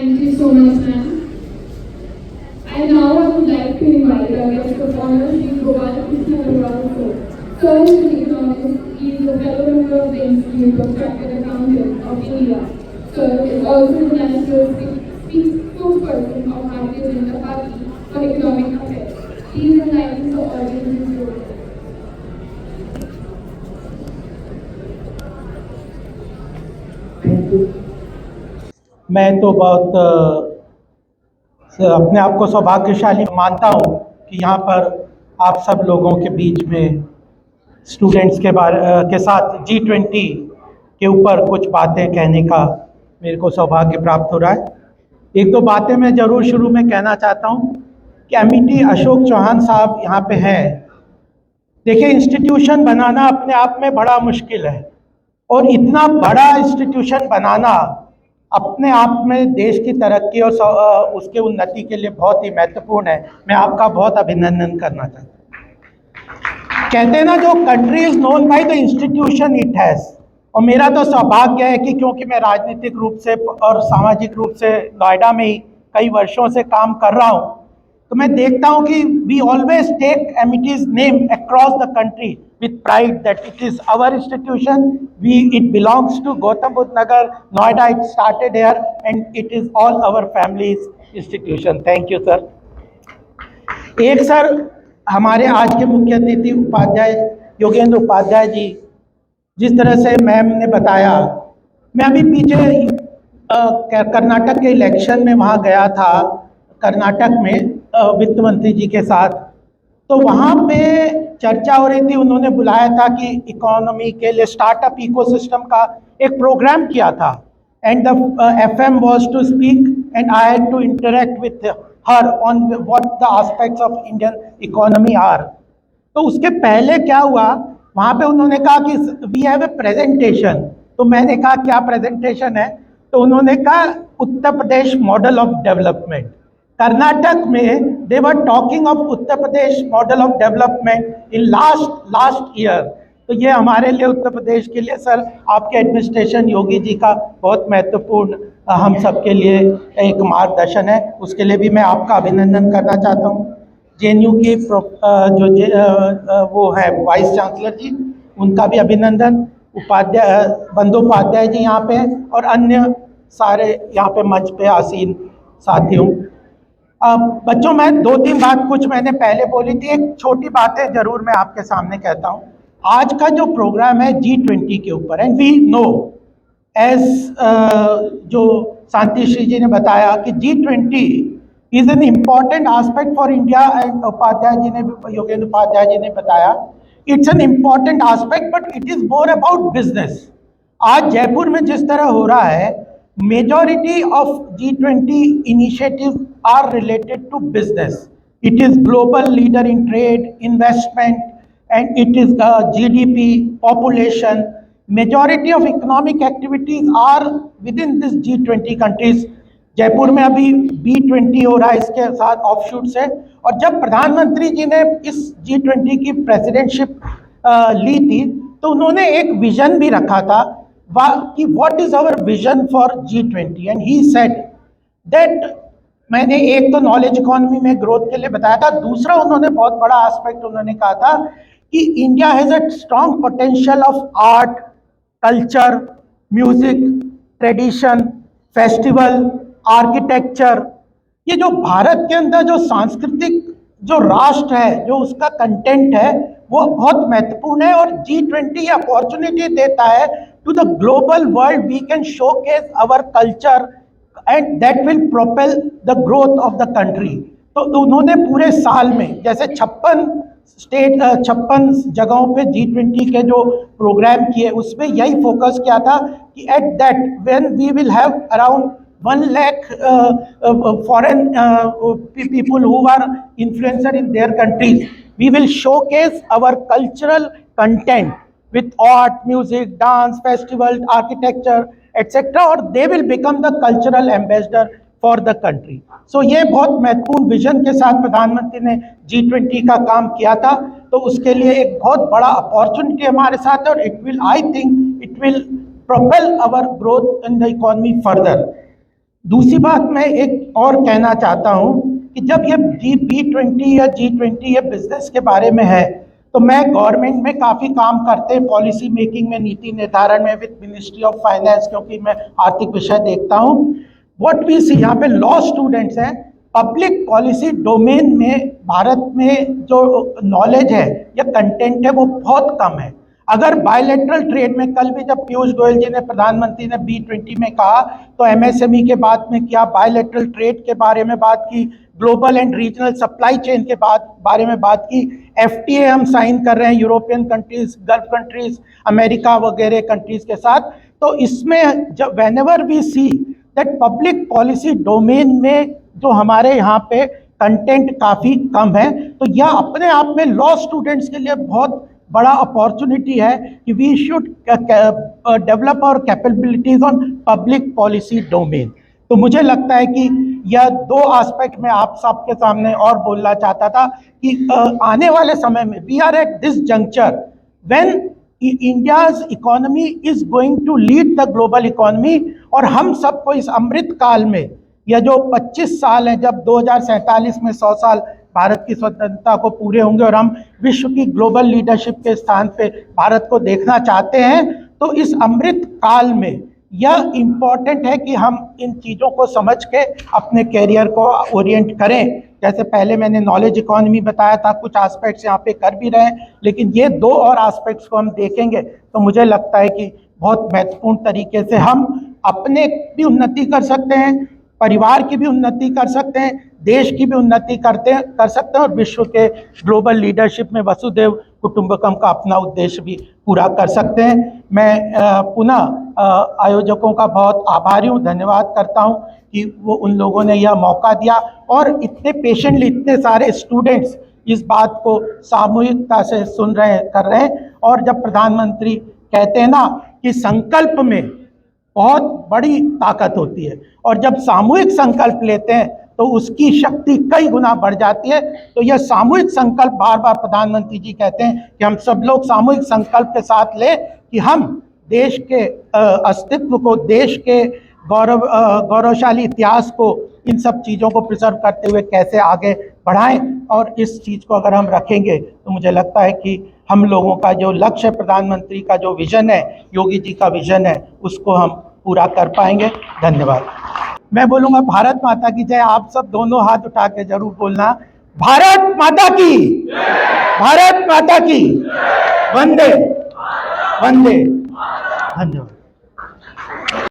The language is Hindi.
Thank you so much, ma'am. And now I would like to invite our guest of honor, Shri Gopalakrishna Agarwal. Sir is an economist. He is a fellow member of the Institute of Chartered Accountants of India. Sir is also the national spokesperson of Bharatiya Janata Party for Economic Affairs. Please enlighten the audience with his role. Thank you. मैं तो बहुत अपने आप को सौभाग्यशाली मानता हूँ कि यहाँ पर आप सब लोगों के बीच में स्टूडेंट्स के साथ G20 के ऊपर कुछ बातें कहने का मेरे को सौभाग्य प्राप्त हो रहा है। एक दो बातें मैं ज़रूर शुरू में कहना चाहता हूँ कि एमिटी अशोक चौहान साहब यहाँ पे हैं। देखिए, इंस्टीट्यूशन बनाना अपने आप में बड़ा मुश्किल है और इतना बड़ा इंस्टीट्यूशन बनाना अपने आप में देश की तरक्की और उसके उन्नति के लिए बहुत ही महत्वपूर्ण है। मैं आपका बहुत अभिनंदन करना चाहता हूँ। कहते हैं ना, जो country is known by the institution it has. और मेरा तो सौभाग्य है कि क्योंकि मैं राजनीतिक रूप से और सामाजिक रूप से नोएडा में ही कई वर्षों से काम कर रहा हूँ, तो मैं देखता हूँ कि we always take Amity's name across the country with pride that it is our institution. It belongs to Gautam Budh Nagar, Noida. It started here, and it is all our family's institution. Thank you, sir. एक सर, हमारे आज के मुख्य अतिथि उपाध्याय योगेंद्र उपाध्याय जी, जिस तरह से मैम ने बताया, मैं अभी पीछे कर्नाटक के इलेक्शन में वहाँ गया था, कर्नाटक में वित्त मंत्री जी के साथ। तो वहाँ पे चर्चा हो रही थी, उन्होंने बुलाया था कि इकोनॉमी के लिए स्टार्टअप इकोसिस्टम का एक प्रोग्राम किया था, and the FM was to speak and I had to interact with her on what the aspects of Indian economy are. तो उसके पहले क्या हुआ, वहाँ पे उन्होंने कहा कि वी हैव ए प्रेजेंटेशन। तो मैंने कहा क्या प्रेजेंटेशन है? तो उन्होंने कहा Uttar Pradesh model of development. Karnataka में they were talking of Uttar Pradesh model of development in last year. तो ये हमारे लिए, उत्तर प्रदेश के लिए सर, आपके एडमिनिस्ट्रेशन योगी जी का बहुत महत्वपूर्ण हम सब के लिए एक मार्गदर्शन है। उसके लिए भी मैं आपका अभिनंदन करना चाहता हूँ। JNU की वो है वाइस चांसलर जी, उनका भी अभिनंदन। बंदोपाध्याय जी यहाँ पे हैं और अन्य सारे यहाँ पे मंच पे आसीन साथियों। बच्चों, मैं दो तीन बात कुछ मैंने पहले बोली थी, एक छोटी बातें जरूर मैं आपके सामने कहता हूँ। आज का जो प्रोग्राम है G20 के ऊपर, एंड वी नो एज जो शांति श्री जी ने बताया कि G20 is an important aspect for India, and Upadhyay ji ने, योगेंद्र उपाध्याय जी ने बताया it's an important aspect, but it is more about business. आज जयपुर में जिस तरह हो रहा है, majority of G20 initiatives are related to business. It is global leader in trade, investment, and it is GDP, population. Majority of economic activities are within this G20 countries. Jaipur में अभी B20 हो रहा है इसके साथ ऑफशूट से। और जब प्रधानमंत्री जी ने इस G20 की प्रेसिडेंटशिप ली थी, तो उन्होंने एक विजन भी रखा था कि what is our vision for G20, and he said that, मैंने एक तो नॉलेज इकोनॉमी में ग्रोथ के लिए बताया था, दूसरा उन्होंने बहुत बड़ा एस्पेक्ट उन्होंने कहा था कि India has a strong potential of art, culture, music, tradition, festival, architecture. ये जो भारत के अंदर जो सांस्कृतिक जो राष्ट्र है, जो उसका कंटेंट है, वो बहुत महत्वपूर्ण है। और G20 अपॉर्चुनिटी देता है to the global world, we can showcase our culture and that will propel the growth of the country. तो उन्होंने पूरे साल में जैसे 56 जगहों पे G20 के जो प्रोग्राम किए, उसमें यही फोकस किया था कि at that when we will have around 1 lakh foreign people who are influencer in their countries, we will showcase our cultural content with art, music, dance, festival, architecture, etc. और they will become the cultural ambassador for the country. So ये बहुत महत्वपूर्ण विजन के साथ प्रधानमंत्री ने G20 का काम किया था। तो उसके लिए एक बहुत बड़ा अपॉर्चुनिटी हमारे साथ है और I think it will propel our growth in the economy further. दूसरी बात मैं एक और कहना चाहता हूं कि जब ये G20 या G20 ये बिजनेस के बारे में है, तो मैं गवर्नमेंट में काफ़ी काम करते हैं, पॉलिसी मेकिंग में, नीति निर्धारण में, विद मिनिस्ट्री ऑफ फाइनेंस, क्योंकि मैं आर्थिक विषय देखता हूँ। व्हाट वी सी, यहाँ पे लॉ स्टूडेंट्स हैं, पब्लिक पॉलिसी डोमेन में भारत में जो नॉलेज है या कंटेंट है वो बहुत कम है। अगर बायलैटरल ट्रेड में, कल भी जब पीयूष गोयल जी ने, प्रधानमंत्री ने B20 में कहा, तो MSME के बात में किया, बायलैटरल ट्रेड के बारे में बात की, global and regional supply chain के बारे में बात की, FTA हम साइन कर रहे हैं European countries, Gulf countries, America वगैरह कंट्रीज के साथ। तो इसमें जब whenever we see that public policy domain में जो हमारे यहाँ पे कंटेंट काफ़ी कम है, तो यह अपने आप में लॉ स्टूडेंट्स के लिए बहुत बड़ा अपॉर्चुनिटी है कि we should develop our capabilities on public policy domain. तो मुझे लगता है कि यह दो एस्पेक्ट में आप सबके सामने और बोलना चाहता था कि आने वाले समय में we are at this juncture when India's economy is going to lead the global economy, और हम सबको इस अमृत काल में, यह जो 25 साल है, जब 2047 में 100 साल भारत की स्वतंत्रता को पूरे होंगे और हम विश्व की ग्लोबल लीडरशिप के स्थान पे भारत को देखना चाहते हैं, तो इस अमृत काल में यह इम्पॉर्टेंट है कि हम इन चीज़ों को समझ के अपने कैरियर को ओरिएंट करें। जैसे पहले मैंने नॉलेज इकोनॉमी बताया था, कुछ एस्पेक्ट्स यहाँ पे कर भी रहे हैं, लेकिन ये दो और एस्पेक्ट्स को हम देखेंगे तो मुझे लगता है कि बहुत महत्वपूर्ण तरीके से हम अपने भी उन्नति कर सकते हैं, परिवार की भी उन्नति कर सकते हैं, देश की भी उन्नति कर सकते हैं, और विश्व के ग्लोबल लीडरशिप में वसुधैव कुटुंबकम का अपना उद्देश्य भी पूरा कर सकते हैं। मैं पुनः आयोजकों का बहुत आभारी हूँ, धन्यवाद करता हूँ कि वो उन लोगों ने यह मौका दिया और इतने पेशेंटली इतने सारे स्टूडेंट्स इस बात को सामूहिकता से सुन रहे हैं, कर रहे हैं। और जब प्रधानमंत्री कहते हैं ना कि संकल्प में बहुत बड़ी ताकत होती है, और जब सामूहिक संकल्प लेते हैं तो उसकी शक्ति कई गुना बढ़ जाती है। तो यह सामूहिक संकल्प बार बार प्रधानमंत्री जी कहते हैं कि हम सब लोग सामूहिक संकल्प के साथ लें कि हम देश के अस्तित्व को, देश के गौरवशाली इतिहास को, इन सब चीज़ों को प्रिजर्व करते हुए कैसे आगे बढ़ाएं। और इस चीज़ को अगर हम रखेंगे तो मुझे लगता है कि हम लोगों का जो लक्ष्य है, प्रधानमंत्री का जो विजन है, योगी जी का विजन है, उसको हम पूरा कर पाएंगे। धन्यवाद। मैं बोलूँगा भारत माता की जय। आप सब दोनों हाथ उठा के जरूर बोलना, भारत माता की, भारत माता की, वंदे वंदे। धन्यवाद।